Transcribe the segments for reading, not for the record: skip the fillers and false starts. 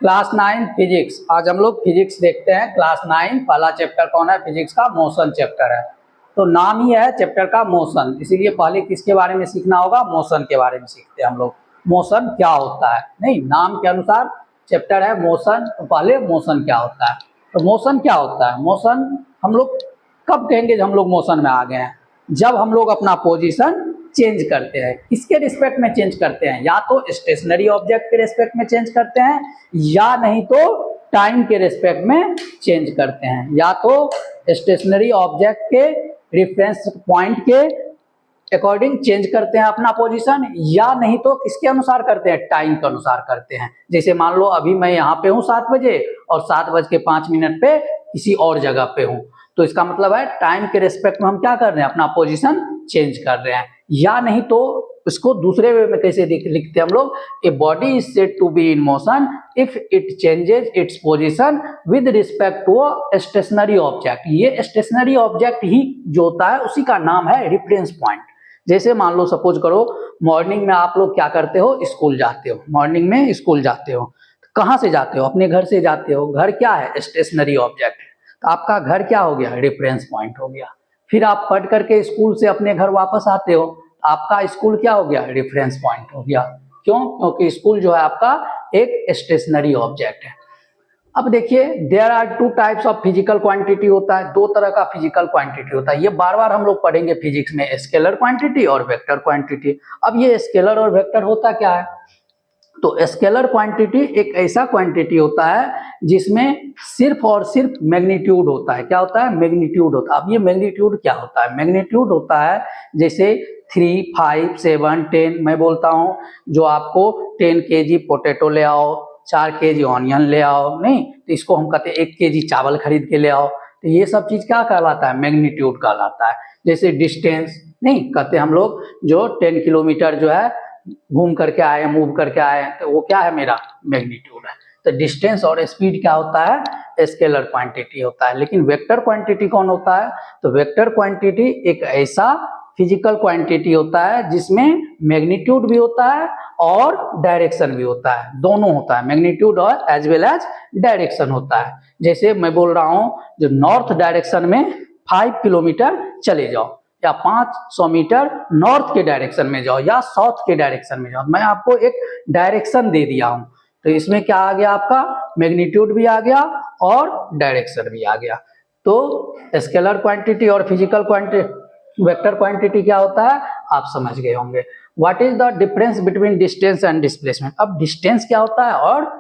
Class 9 physics. आज हम लोग फिजिक्स देखते हैं। क्लास 9 पहला चैप्टर कौन है? फिजिक्स का मोशन चैप्टर है। तो नाम ही है चैप्टर का मोशन, इसीलिए पहले किसके बारे में सीखना होगा? मोशन के बारे में सीखते हैं हम लोग। मोशन क्या होता है? नहीं, नाम के अनुसार चैप्टर है मोशन, तो पहले मोशन क्या होता है। तो मोशन क्या होता है? मोशन हम लोग कब कहेंगे जब हम लोग मोशन में आ गए हैं? जब हम लोग अपना पोजीशन चेंज करते हैं। किसके रिस्पेक्ट में चेंज करते हैं? या तो स्टेशनरी ऑब्जेक्ट के रिस्पेक्ट में चेंज करते हैं, या नहीं तो टाइम के रिस्पेक्ट में चेंज करते हैं। या तो स्टेशनरी ऑब्जेक्ट के रेफरेंस पॉइंट के अकॉर्डिंग चेंज करते हैं अपना पोजीशन, या नहीं तो किसके अनुसार करते हैं? टाइम के अनुसार करते हैं। जैसे मान लो अभी मैं यहाँ पे हूँ 7 बजे और 7:05 पे किसी और जगह पे हूँ, तो इसका मतलब है टाइम के रिस्पेक्ट में हम क्या कर रहे हैं? अपना पोजीशन चेंज कर रहे हैं। या नहीं तो इसको दूसरे वे में कैसे लिखते हैं हम लोग? A body is said to be in motion if it changes its position with respect to a stationary object. ये स्टेशनरी ऑब्जेक्ट ही जो होता है उसी का नाम है रेफरेंस पॉइंट। जैसे मान लो सपोज करो मॉर्निंग में आप लोग क्या करते हो? स्कूल जाते हो। मॉर्निंग में स्कूल जाते हो, कहाँ से जाते हो? अपने घर से जाते हो। घर क्या है? Stationary object. तो आपका घर क्या हो गया? रेफरेंस पॉइंट हो गया। फिर आप पढ़ करके स्कूल से अपने घर वापस आते हो, आपका स्कूल क्या हो गया? रेफरेंस पॉइंट हो गया। क्यों? क्योंकि स्कूल जो है आपका एक स्टेशनरी ऑब्जेक्ट है। अब देखिए, there are 2 types of physical quantity होता है। 2 तरह का फिजिकल क्वांटिटी होता है। ये बार बार हम लोग पढ़ेंगे फिजिक्स में, स्केलर क्वांटिटी और वेक्टर क्वांटिटी। अब ये स्केलर और वेक्टर होता क्या है? तो स्केलर क्वांटिटी एक ऐसा क्वांटिटी होता है जिसमें सिर्फ और सिर्फ मैग्नीट्यूड होता है। क्या होता है? मैग्नीट्यूड होता है। अब ये मैग्नीट्यूड क्या होता है? मैग्नीट्यूड होता है जैसे 3, 5, 7, 10। मैं बोलता हूँ जो आपको 10 kg पोटैटो ले आओ, 4 kg ऑनियन ले आओ, नहीं तो इसको हम कहते हैं 1 kg चावल खरीद के ले आओ। तो ये सब चीज क्या कहलाता है? मैग्नीट्यूड कहलाता है। जैसे डिस्टेंस, नहीं कहते हम लोग जो 10 किलोमीटर जो है घूम करके आए, मूव करके आए, तो वो क्या है? मेरा मैग्नीट्यूड है। तो डिस्टेंस और स्पीड क्या होता है? स्केलर क्वांटिटी होता है। लेकिन वेक्टर क्वांटिटी कौन होता है? तो वेक्टर क्वांटिटी एक ऐसा फिजिकल क्वांटिटी होता है जिसमें मैग्नीट्यूड भी होता है और डायरेक्शन भी होता है। दोनों होता है, मैग्नीट्यूड और एज वेल एज डायरेक्शन होता है। जैसे मैं बोल रहा हूं जो नॉर्थ डायरेक्शन में 5 किलोमीटर चले जाओ, या 500 मीटर नॉर्थ के डायरेक्शन में जाओ, या साउथ के डायरेक्शन में जाओ, मैं आपको एक डायरेक्शन दे दिया हूं। तो इसमें क्या आ गया? आपका मैग्नीट्यूड भी आ गया और डायरेक्शन भी आ गया। तो स्केलर क्वांटिटी और फिजिकल क्वांटिटी, वेक्टर क्वांटिटी क्या होता है आप समझ गए होंगे। What is the difference between distance and displacement? अब डिस्टेंस क्या होता है और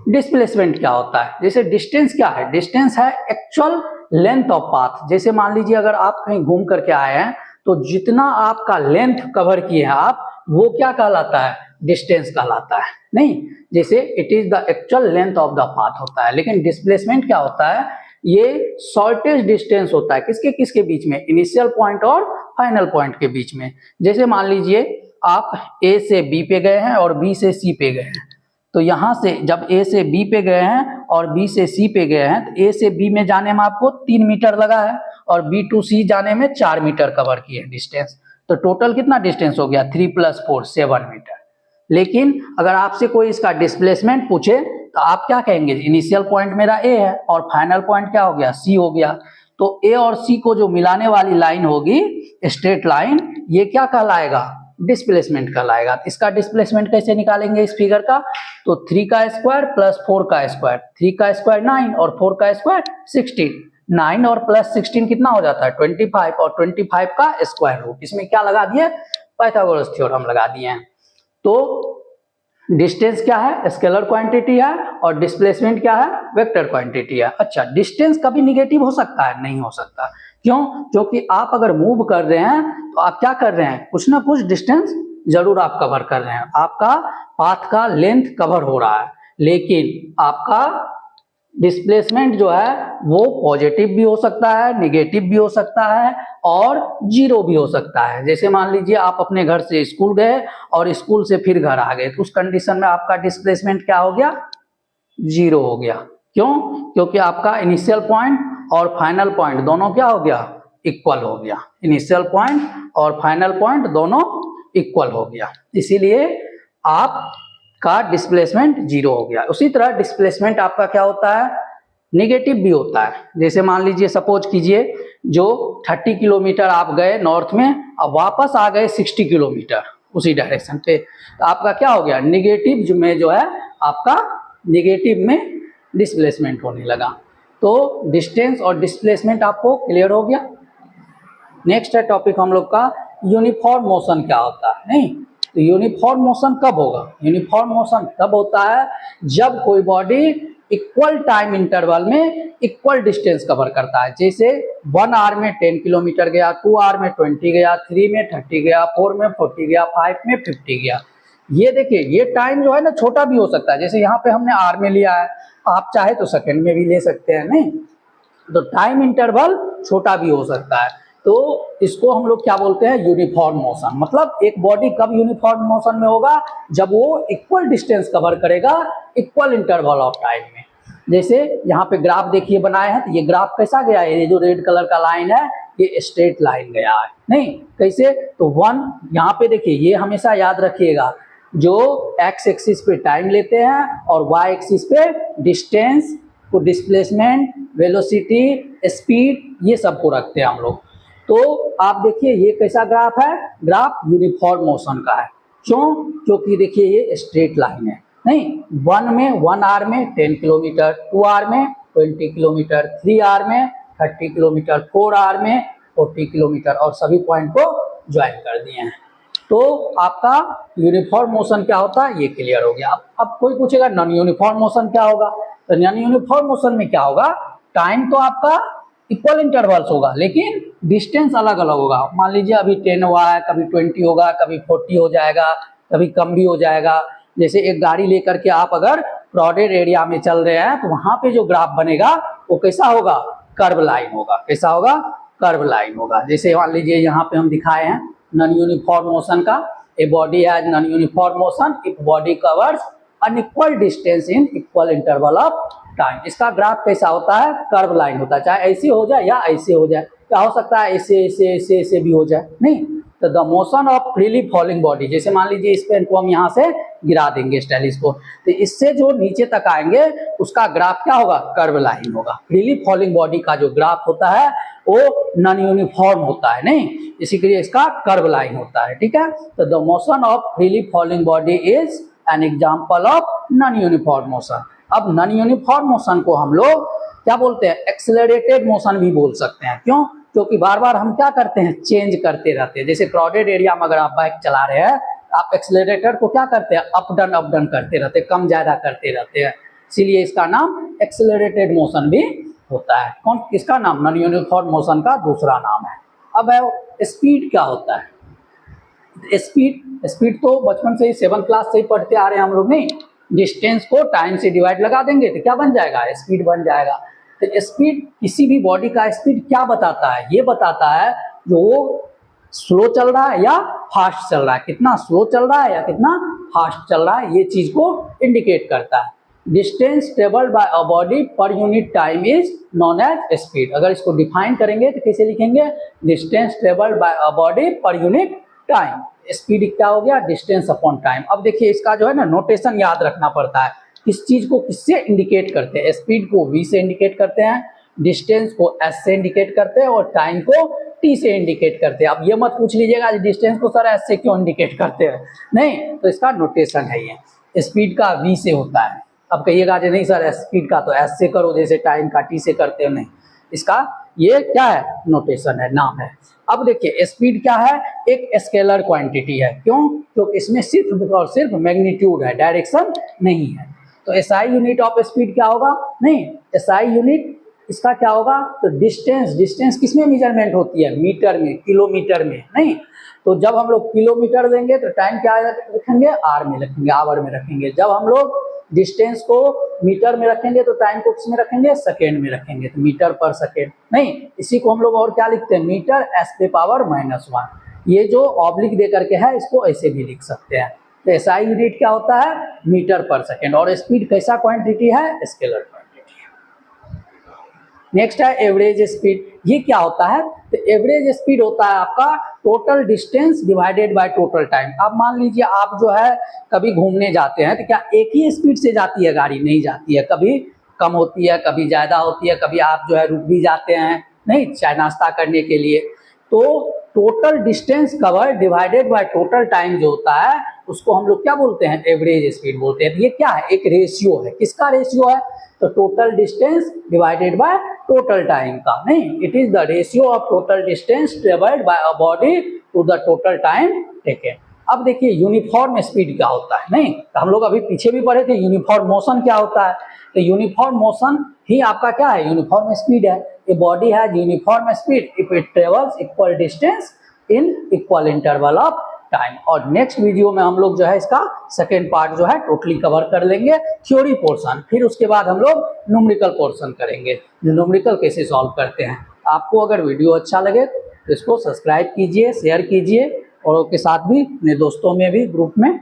डिस्प्लेसमेंट क्या होता है? जैसे डिस्टेंस क्या है? डिस्टेंस है एक्चुअल लेंथ ऑफ पाथ। जैसे मान लीजिए अगर आप कहीं घूम करके आए हैं तो जितना आपका लेंथ कवर किए हैं आप, वो क्या कहलाता है? डिस्टेंस कहलाता है। नहीं, जैसे it is the actual length of the path होता है। लेकिन डिस्प्लेसमेंट क्या होता है? ये शॉर्टेस्ट डिस्टेंस होता है। किसके किसके बीच में? इनिशियल पॉइंट और फाइनल पॉइंट के बीच में। जैसे मान लीजिए आप ए से बी पे गए हैं और बी से सी पे गए हैं, तो यहां से जब ए से बी पे गए हैं और बी से सी पे गए हैं, तो ए से बी में जाने में आपको 3 मीटर लगा है और बी टू सी जाने में 4 मीटर कवर किए डिस्टेंस। तो टोटल कितना डिस्टेंस हो गया? 3 + 4 7 मीटर। लेकिन अगर आपसे कोई इसका डिस्प्लेसमेंट पूछे तो आप क्या कहेंगे? इनिशियल पॉइंट मेरा ए है और फाइनल पॉइंट क्या हो गया? सी हो गया। तो ए और सी को जो मिलाने वाली लाइन होगी, स्ट्रेट लाइन, ये क्या कहलाएगा? डिस्प्लेसमेंट कहलाएगा। इसका डिस्प्लेसमेंट कैसे निकालेंगे इस फिगर का? तो 3 का स्क्वायर प्लस 4 का स्क्वायर, 3 का स्क्वायर 9 और 4 का स्क्वायर 16। 9 और प्लस 16 कितना हो जाता है? 25, और 25 का स्क्वायर रूट। इसमें क्या लगा दिए? पाइथागोरस थ्योरम लगा दिए हैं। तो डिस्टेंस क्या है? स्केलर क्वांटिटी है, और डिस्प्लेसमेंट क्या है? वेक्टर क्वांटिटी है। अच्छा, डिस्टेंस कभी निगेटिव हो सकता है? नहीं हो सकता। क्यों? क्योंकि आप अगर मूव कर रहे हैं तो आप क्या कर रहे हैं? कुछ ना कुछ डिस्टेंस जरूर आप कवर कर रहे हैं, आपका पाथ का लेंथ कवर हो रहा है। लेकिन आपका डिस्प्लेसमेंट जो है वो पॉजिटिव भी हो सकता है, निगेटिव भी हो सकता है और जीरो भी हो सकता है। जैसे मान लीजिए आप अपने घर से स्कूल गए और स्कूल से फिर घर आ गए, तो उस कंडीशन में आपका डिस्प्लेसमेंट क्या हो गया? जीरो हो गया। क्यों? क्योंकि आपका इनिशियल पॉइंट और फाइनल पॉइंट दोनों क्या हो गया? इक्वल हो गया। इनिशियल पॉइंट और फाइनल पॉइंट दोनों इक्वल हो गया। इसीलिए आप का डिस्प्लेसमेंट 0 हो गया। उसी तरह डिस्प्लेसमेंट आपका क्या होता है, नेगेटिव भी होता है। जैसे मान लीजिए सपोज कीजिए जो 30 किलोमीटर आप गए नॉर्थ में, अब वापस आ गए 60 किलोमीटर उसी डायरेक्शन पे, तो आपका क्या हो गया, नेगेटिव में जो है आपका नेगेटिव में डिस्प्लेसमेंट होने लगा। तो डिस्टेंस और डिस्प्लेसमेंट आपको क्लियर हो गया। नेक्स्ट है टॉपिक हम लोग का यूनिफॉर्म मोशन क्या होता है। नहीं, तो यूनिफॉर्म मोशन कब होगा, यूनिफॉर्म मोशन तब होता है जब कोई बॉडी इक्वल टाइम इंटरवल में इक्वल डिस्टेंस कवर करता है। जैसे 1 आवर में 10 किलोमीटर गया, 2 आवर में 20 गया, 3 में 30 गया, 4 में 40 गया, 5 में 50 गया। ये देखिए ये टाइम जो है ना छोटा भी हो सकता है, जैसे यहाँ पे हमने आवर में लिया है, आप चाहे तो सेकंड में भी ले सकते हैं। नहीं, तो टाइम इंटरवल छोटा भी हो सकता है। तो इसको हम लोग क्या बोलते हैं, यूनिफॉर्म मोशन। मतलब एक बॉडी कब यूनिफॉर्म मोशन में होगा, जब वो इक्वल डिस्टेंस कवर करेगा इक्वल इंटरवल ऑफ टाइम में। जैसे यहाँ पे ग्राफ देखिए बनाए हैं, तो ये ग्राफ कैसा गया है, ये जो रेड कलर का लाइन है ये स्ट्रेट लाइन गया है। नहीं, कैसे, तो 1 यहाँ पे देखिए, ये हमेशा याद रखिएगा, जो एक्स एक्सिस पे टाइम लेते हैं और वाई एक्सिस पे डिस्टेंस को, डिस्प्लेसमेंट, वेलोसिटी, स्पीड, ये सब को रखते हैं हम लोग। तो आप देखिए ये कैसा ग्राफ है, ग्राफ यूनिफॉर्म मोशन का है। क्यों, क्योंकि देखिए ये स्ट्रेट लाइन है। नहीं, 1 आवर में 10 किलोमीटर, 2 आवर में 20 किलोमीटर, 3 आवर में 30 किलोमीटर, 4 आवर में 40 किलोमीटर, और सभी पॉइंट को ज्वाइन कर दिए हैं। तो आपका यूनिफॉर्म मोशन क्या होता है ये क्लियर हो गया। अब कोई पूछेगा नॉन यूनिफॉर्म मोशन क्या होगा, तो नॉन यूनिफॉर्म मोशन में क्या होगा, टाइम तो आपका इक्वल इंटरवल्स होगा लेकिन डिस्टेंस अलग अलग होगा। मान लीजिए अभी 10 हुआ है, कभी 20 होगा, कभी 40 हो जाएगा, कभी कम भी हो जाएगा। जैसे एक गाड़ी लेकर के आप अगर क्राउडेड एरिया में चल रहे हैं तो वहां पे जो ग्राफ बनेगा वो कैसा होगा, कर्व लाइन होगा। कैसा होगा, कर्व लाइन होगा। जैसे मान लीजिए यहाँ पे हम दिखाए हैं नॉन यूनिफॉर्म मोशन का, a body has non uniform motion if body covers unequal distance in equal interval of time. इसका ग्राफ कैसा होता है, कर्व लाइन होता है, चाहे ऐसे हो जाए या ऐसे हो जाए। क्या हो सकता है, ऐसे ऐसे ऐसे ऐसे भी हो जाए। नहीं, तो the motion of freely falling body, जैसे मान लीजिए इस पेन को हम यहाँ से गिरा देंगे स्टाइलिश को, तो इससे जो नीचे तक आएंगे उसका ग्राफ क्या होगा, कर्व लाइन होगा। फ्रीली फॉलिंग बॉडी का जो ग्राफ होता है वो नॉन यूनिफॉर्म होता है। नहीं, इसी के लिए इसका कर्व लाइन होता है। ठीक है, तो the motion of freely falling body is an example of non uniform motion. अब नॉन यूनिफॉर्म मोशन को हम लोग क्या बोलते हैं, एक्सेलरेटेड मोशन भी बोल सकते हैं। क्यों, क्योंकि बार बार हम क्या करते हैं, चेंज करते रहते हैं। जैसे क्राउडेड एरिया में अगर आप बाइक चला रहे हैं, आप एक्सेलरेटर को क्या करते हैं, अप डाउन करते रहते हैं, कम ज्यादा करते रहते हैं, इसीलिए इसका नाम एक्सेलरेटेड मोशन भी होता है। कौन, किसका नाम, नॉन यूनिफॉर्म मोशन का दूसरा नाम है। अब है स्पीड क्या होता है, स्पीड तो बचपन से ही 7th क्लास से ही पढ़ते आ रहे हैं हम लोग। नहीं, डिस्टेंस को टाइम से डिवाइड लगा देंगे तो क्या बन जाएगा, स्पीड बन जाएगा। तो स्पीड किसी भी बॉडी का स्पीड क्या बताता है, ये बताता है जो स्लो चल रहा है या फास्ट चल रहा है, कितना स्लो चल रहा है या कितना फास्ट चल रहा है, ये चीज को इंडिकेट करता है। Distance travelled by a body per unit time is known as speed. अगर इसको डिफाइन करेंगे तो कैसे लिखेंगे, distance travelled by a body per unit time. Speed क्या हो गया, डिस्टेंस अपॉन टाइम। अब देखिए इसका जो है ना नोटेशन याद रखना पड़ता है, किस चीज को किससे इंडिकेट करते हैं। स्पीड को v से इंडिकेट करते हैं, डिस्टेंस को s से इंडिकेट करते हैं, और टाइम को t से इंडिकेट करते हैं। अब ये मत पूछ लीजिएगा डिस्टेंस को सर s से क्यों इंडिकेट करते हैं, नहीं, तो इसका नोटेशन है ये, स्पीड का v से होता है। अब कहिएगा नहीं सर स्पीड का तो s से करो, जैसे टाइम का t से करते हो, नहीं, इसका ये क्या है, नोटेशन है, नाम है। अब देखिए स्पीड क्या है, एक स्केलर क्वांटिटी है। क्यों, क्योंकि इसमें सिर्फ और सिर्फ मैग्नीट्यूड है, डायरेक्शन नहीं है। तो एसआई यूनिट ऑफ स्पीड क्या होगा, नहीं, एसआई यूनिट इसका क्या होगा, तो डिस्टेंस किसमें मेजरमेंट होती है, मीटर में, किलोमीटर में। नहीं, तो जब हम लोग किलोमीटर देंगे तो टाइम क्या रखेंगे, आर में रखेंगे, आवर में रखेंगे। जब हम लोग डिस्टेंस को मीटर में रखेंगे तो टाइम को किसमें रखेंगे, सेकेंड में रखेंगे, तो मीटर पर सेकेंड। नहीं, इसी को हम लोग और क्या लिखते हैं, मीटर s पे पावर -1। ये जो ऑब्लिक दे करके है इसको ऐसे भी लिख सकते हैं। तो एसआई यूनिट क्या होता है, मीटर पर सेकेंड। और स्पीड कैसा क्वांटिटी है, स्केलर क्वांटिटी है। नेक्स्ट है एवरेज स्पीड। ये क्या होता है, तो एवरेज स्पीड होता है आपका total distance divided by total time. अब मान लीजिए आप जो है कभी घूमने जाते हैं तो क्या एक ही स्पीड से जाती है गाड़ी? नहीं जाती है, कभी कम होती है, कभी ज़्यादा होती है, कभी आप जो है रुक भी जाते हैं, नहीं, चाय नाश्ता करने के लिए। तो total distance cover divided by total time जो होता है उसको हम लोग क्या बोलते हैं? एवरेज स्पीड बोलते हैं। ये क्या है? एक रेशियो है। किसका रेशियो है? तो total distance divided by total time का, नहीं, it is the ratio of total distance travelled by a body to the total time taken. अब देखिए यूनिफॉर्म स्पीड क्या होता है, नहीं, तो हम लोग अभी पीछे भी पढ़े थे यूनिफॉर्म मोशन क्या होता है। तो यूनिफॉर्म मोशन ही आपका क्या है? यूनिफॉर्म स्पीड है। A body has uniform speed if it travels equal distance in equal interval of time. और नेक्स्ट वीडियो में हम लोग जो है इसका सेकेंड पार्ट जो है टोटली कवर कर लेंगे, थ्योरी पोर्शन। फिर उसके बाद हम लोग न्यूमेरिकल पोर्शन करेंगे, जो न्यूमेरिकल कैसे सॉल्व करते हैं। आपको अगर वीडियो अच्छा लगे तो इसको सब्सक्राइब कीजिए, शेयर कीजिए और उसके साथ भी अपने दोस्तों में भी ग्रुप में